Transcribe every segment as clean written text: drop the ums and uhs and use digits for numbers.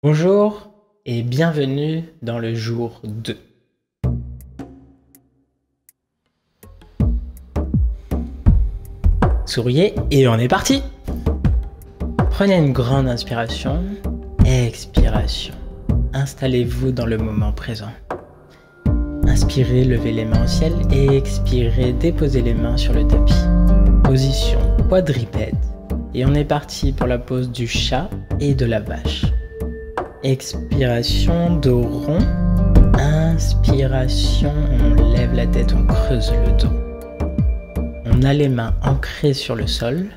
Bonjour et bienvenue dans le jour 2. Souriez et on est parti! Prenez une grande inspiration, expiration. Installez-vous dans le moment présent. Inspirez, levez les mains au ciel et expirez, déposez les mains sur le tapis. Position quadrupède. Et on est parti pour la pose du chat et de la vache. Expiration, dos rond. Inspiration, on lève la tête, on creuse le dos. On a les mains ancrées sur le sol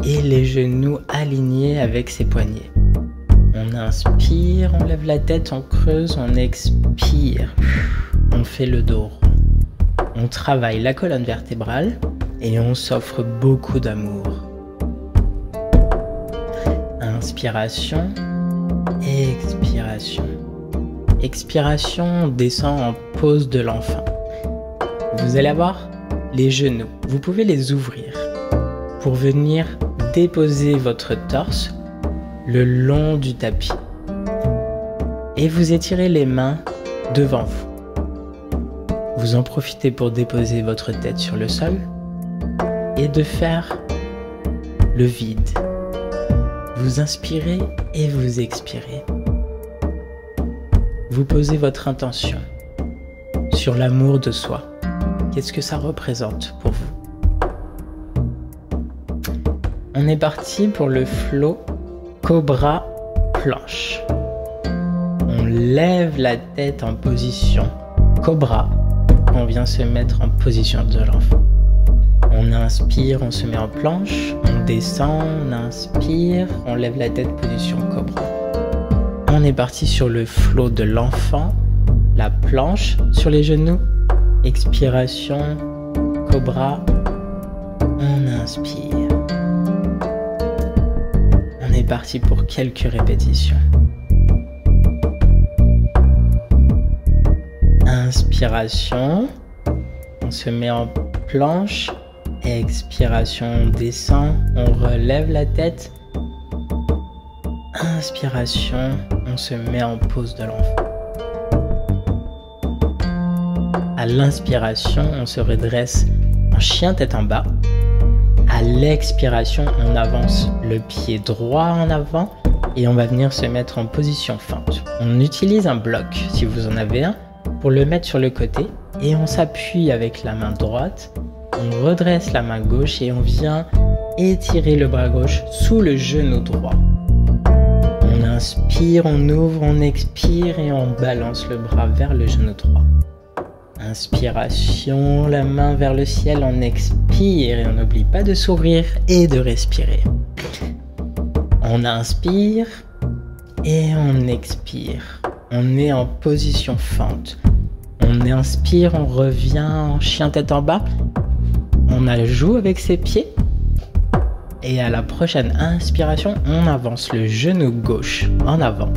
et les genoux alignés avec ses poignets. On inspire, on lève la tête, on creuse, on expire. On fait le dos rond. On travaille la colonne vertébrale et on s'offre beaucoup d'amour. Inspiration, expiration. Expiration, on descend en pose de l'enfant. Vous allez avoir les genoux. Vous pouvez les ouvrir pour venir déposer votre torse le long du tapis. Et vous étirez les mains devant vous. Vous en profitez pour déposer votre tête sur le sol et de faire le vide. Vous inspirez et vous expirez. Vous posez votre intention sur l'amour de soi. Qu'est-ce que ça représente pour vous? On est parti pour le flow cobra planche. On lève la tête en position cobra. On vient se mettre en position de l'enfant. On inspire, on se met en planche, on descend, on inspire, on lève la tête, position cobra. On est parti sur le flow de l'enfant, la planche sur les genoux, expiration, cobra, on inspire. On est parti pour quelques répétitions. Inspiration, on se met en planche. Expiration, on descend, on relève la tête. Inspiration, on se met en pose de l'enfant. À l'inspiration, on se redresse en chien tête en bas. À l'expiration, on avance le pied droit en avant et on va venir se mettre en position fente. On utilise un bloc, si vous en avez un, pour le mettre sur le côté et on s'appuie avec la main droite. On redresse la main gauche et on vient étirer le bras gauche sous le genou droit. On inspire, on ouvre, on expire et on balance le bras vers le genou droit. Inspiration, la main vers le ciel, on expire et on n'oublie pas de sourire et de respirer. On inspire et on expire. On est en position fente. On inspire, on revient en chien tête en bas. On joue avec ses pieds et à la prochaine inspiration, on avance le genou gauche en avant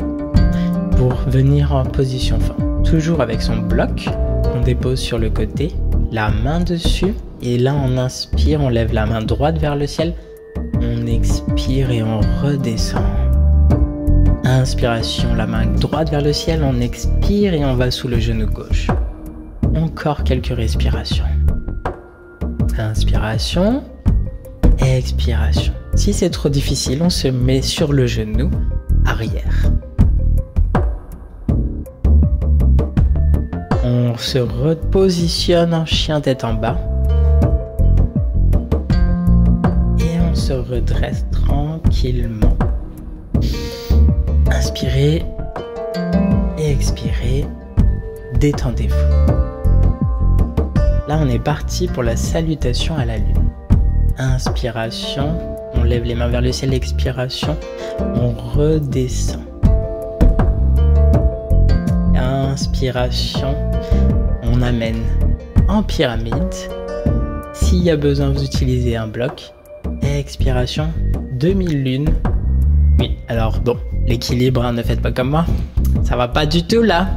pour venir en position fente. Toujours avec son bloc, on dépose sur le côté, la main dessus et là on inspire, on lève la main droite vers le ciel, on expire et on redescend. Inspiration, la main droite vers le ciel, on expire et on va sous le genou gauche. Encore quelques respirations. Inspiration, expiration. Si c'est trop difficile, on se met sur le genou arrière. On se repositionne en chien tête en bas. Et on se redresse tranquillement. Inspirez, expirez, détendez-vous. Là, on est parti pour la salutation à la lune. Inspiration, on lève les mains vers le ciel, expiration, on redescend. Inspiration, on amène en pyramide. S'il y a besoin, vous utilisez un bloc. Expiration, demi-lune. Oui, alors bon, l'équilibre, hein, ne faites pas comme moi. Ça va pas du tout là.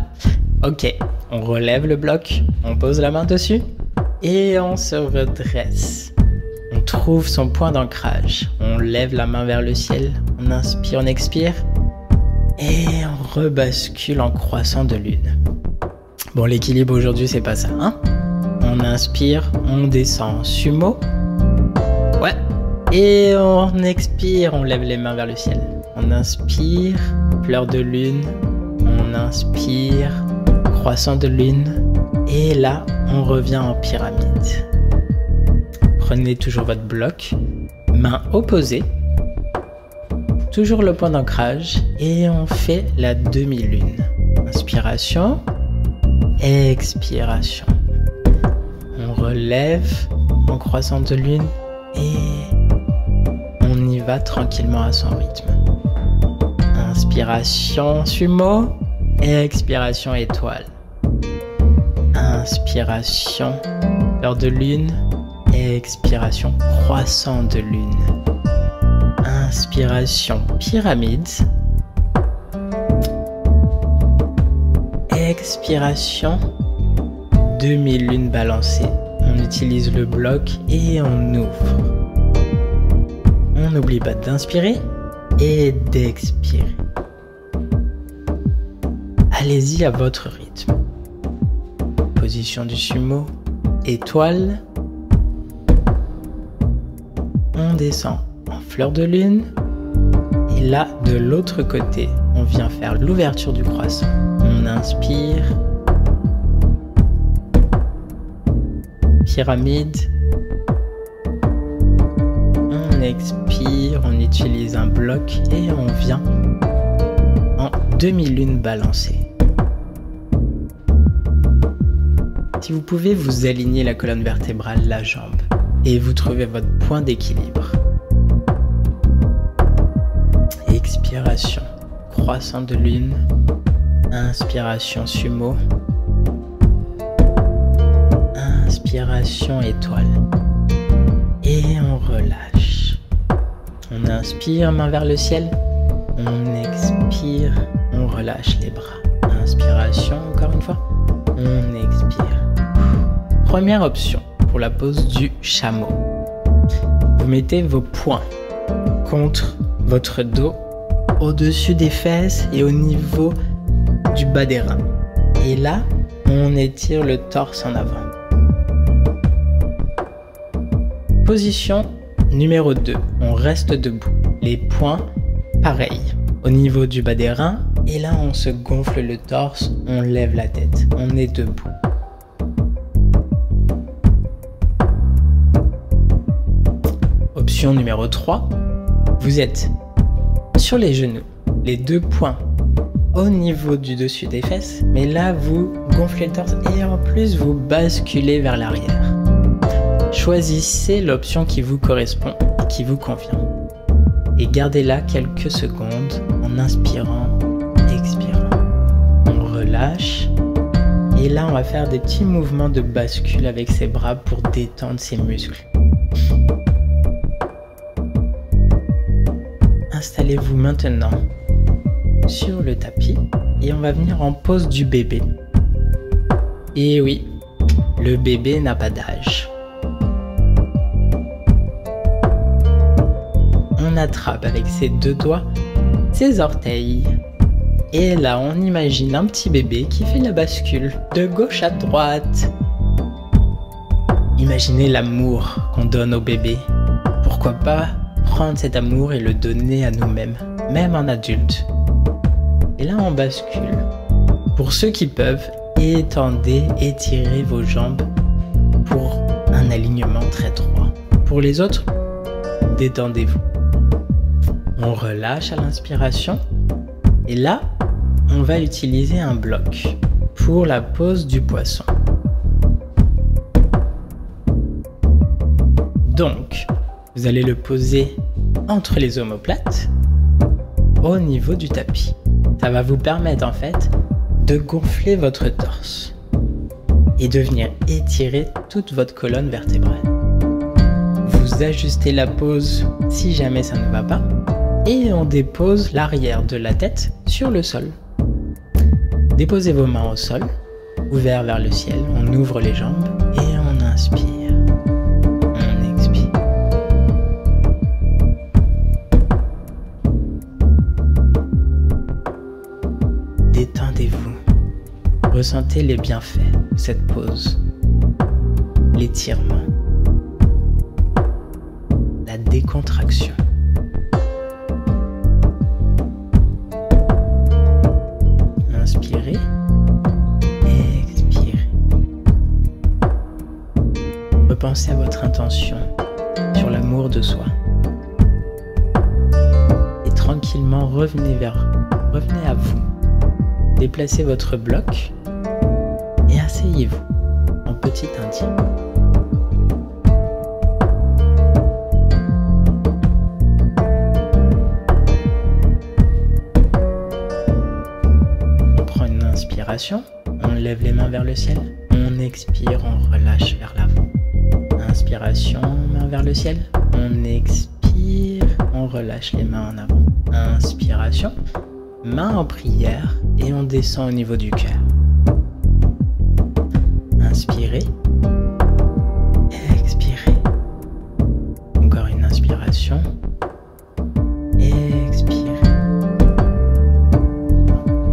Ok, on relève le bloc, on pose la main dessus. Et on se redresse. On trouve son point d'ancrage. On lève la main vers le ciel. On inspire, on expire. Et on rebascule en croissant de lune. Bon, l'équilibre aujourd'hui, c'est pas ça, hein? On inspire, on descend en sumo. Ouais. Et on expire, on lève les mains vers le ciel. On inspire, fleur de lune. On inspire, croissant de lune. Et là, on revient en pyramide. Prenez toujours votre bloc, main opposée. Toujours le point d'ancrage et on fait la demi-lune. Inspiration, expiration. On relève en croissant de lune et on y va tranquillement à son rythme. Inspiration sumo, expiration étoile. Inspiration fleur de lune, expiration croissant de lune. Inspiration pyramide. Expiration demi-lune balancée. On utilise le bloc et on ouvre. On n'oublie pas d'inspirer et d'expirer. Allez-y à votre rythme. Position du sumo, étoile. On descend en fleur de lune. Et là, de l'autre côté, on vient faire l'ouverture du croissant. On inspire. Pyramide. On expire, on utilise un bloc et on vient en demi-lune balancée. Si vous pouvez vous aligner la colonne vertébrale, la jambe, et vous trouvez votre point d'équilibre. Expiration, croissant de lune. Inspiration sumo. Inspiration étoile. Et on relâche. On inspire, main vers le ciel. On expire, on relâche les bras. Inspiration, encore une fois. On expire. Première option pour la pose du chameau. Vous mettez vos poings contre votre dos, au-dessus des fesses et au niveau du bas des reins. Et là, on étire le torse en avant. Position numéro 2. On reste debout. Les poings, pareil, au niveau du bas des reins. Et là, on se gonfle le torse, on lève la tête. On est debout. Option numéro 3. Vous êtes sur les genoux, les deux poings au niveau du dessus des fesses, mais là vous gonflez le torse et en plus vous basculez vers l'arrière. Choisissez l'option qui vous correspond et qui vous convient. Et gardez-la quelques secondes en inspirant, expirant. On relâche et là on va faire des petits mouvements de bascule avec ses bras pour détendre ses muscles. Installez-vous maintenant sur le tapis et on va venir en pose du bébé. Et oui, le bébé n'a pas d'âge. On attrape avec ses deux doigts ses orteils. Et là, on imagine un petit bébé qui fait la bascule de gauche à droite. Imaginez l'amour qu'on donne au bébé. Pourquoi pas prendre cet amour et le donner à nous-mêmes, même en adulte. Et là, on bascule. Pour ceux qui peuvent, étendez, étirez vos jambes pour un alignement très droit. Pour les autres, détendez-vous. On relâche à l'inspiration. Et là, on va utiliser un bloc pour la pose du poisson. Donc, vous allez le poser entre les omoplates au niveau du tapis. Ça va vous permettre en fait de gonfler votre torse et de venir étirer toute votre colonne vertébrale. Vous ajustez la pose si jamais ça ne va pas et on dépose l'arrière de la tête sur le sol. Déposez vos mains au sol, ouverts vers le ciel, on ouvre les jambes et on inspire. détendez-vous. Ressentez les bienfaits de cette pause. L'étirement. La décontraction. Inspirez. Expirez. Repensez à votre intention sur l'amour de soi. Et tranquillement revenez à vous. Déplacez votre bloc et asseyez-vous en petit indien. On prend une inspiration, on lève les mains vers le ciel. On expire, on relâche vers l'avant. Inspiration, main vers le ciel. On expire, on relâche les mains en avant. Inspiration, main en prière et on descend au niveau du cœur. Inspirez. Expirez. Encore une inspiration. Expirez.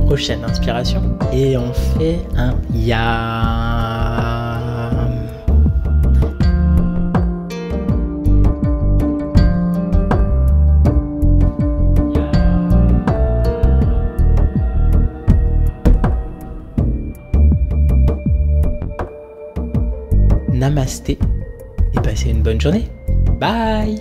Prochaine inspiration. Et on fait un yam. Namasté et passez une bonne journée. Bye!